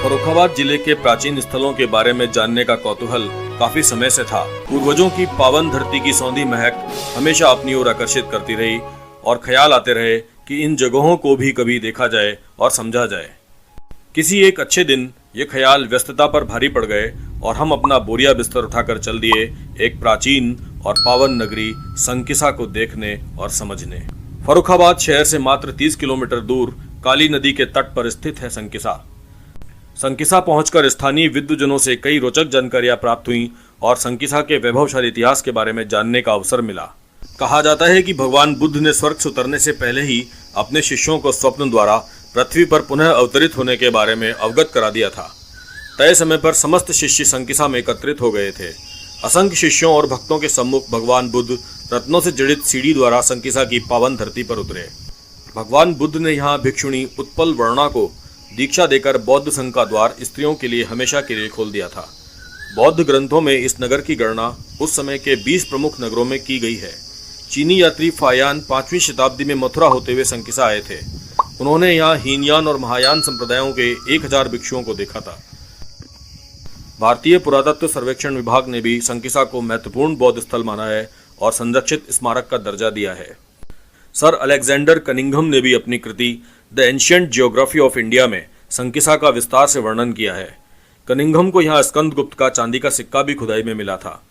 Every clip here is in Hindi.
फर्रुखाबाद जिले के प्राचीन स्थलों के बारे में जानने का कौतूहल काफी समय से था। पूर्वजों की पावन धरती की सौंधी महक हमेशा अपनी ओर आकर्षित करती रही और ख्याल आते रहे कि इन जगहों को भी कभी देखा जाए और समझा जाए। किसी एक अच्छे दिन ये ख्याल व्यस्तता पर भारी पड़ गए और हम अपना बोरिया बिस्तर उठाकर चल दिए एक प्राचीन और पावन नगरी संकिसा को देखने और समझने। फर्रुखाबाद शहर से मात्र 30 किलोमीटर दूर काली नदी के तट पर स्थित है संकिसा। संकिसा पहुंचकर स्थानीय विद्वजनों से कई रोचक जानकारियां प्राप्त हुई और संकिसा के वैभवशाली इतिहास के बारे में जानने का अवसर मिला। कहा जाता है कि भगवान बुद्ध ने स्वर्ग से उतरने से पहले ही अपने शिष्यों को स्वप्न द्वारा पृथ्वी पर पुनः अवतरित होने के बारे में अवगत करा दिया था। तय समय पर समस्त शिष्य संकिसा में एकत्रित हो गए थे। असंख्य शिष्यों और भक्तों के सम्मुख भगवान बुद्ध रत्नों से जड़ित सीढ़ी द्वारा संकिसा की पावन धरती पर उतरे। भगवान बुद्ध ने यहाँ भिक्षुणी उत्पल वर्णा को दीक्षा देकर बौद्ध संघ का द्वार स्त्रियों के लिए हमेशा के लिए खोल दिया था। बौद्ध ग्रंथों में इस नगर की गणना उस समय के 20 प्रमुख नगरों में की गई है। चीनी यात्री फायान 5वीं शताब्दी में मथुरा होते हुए संकिसा आए थे। उन्होंने यहाँ हीनयान और महायान संप्रदायों के 1000 भिक्षुओं को देखा था। भारतीय पुरातत्व सर्वेक्षण विभाग ने भी संकिसा को महत्वपूर्ण बौद्ध स्थल माना है और संरक्षित स्मारक का दर्जा दिया है। सर अलेक्जेंडर कनिंघम ने भी अपनी कृति the ancient geography of India में संकिसा का विस्तार से वर्णन किया है। कनिंघम को यहाँ स्कंदगुप्त का चांदी का सिक्का भी खुदाई में मिला था।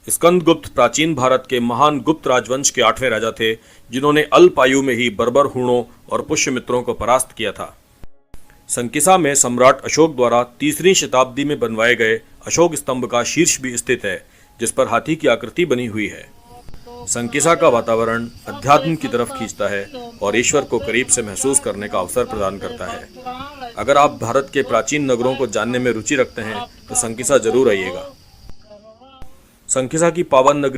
स्कंदगुप्त प्राचीन भारत के महान गुप्त राजवंश के 8वें राजा थे, जिन्होंने अल्प आयु में ही बर्बर हूणों और पुष्यमित्रों को परास्त किया था। संकिसा में सम्राट अशोक द्वारा 3वीं शताब्दी में बनवाए गए अशोक स्तंभ का शीर्ष भी स्थित है, जिस पर हाथी की आकृति बनी हुई है। संकिसा का वातावरण अध्यात्म की तरफ खींचता है और ईश्वर को करीब से महसूस करने का अवसर प्रदान करता है। अगर आप भारत के प्राचीन नगरों को जानने में रुचि रखते हैं तो संकिसा जरूर आइएगा। संकिसा की पावन नगरी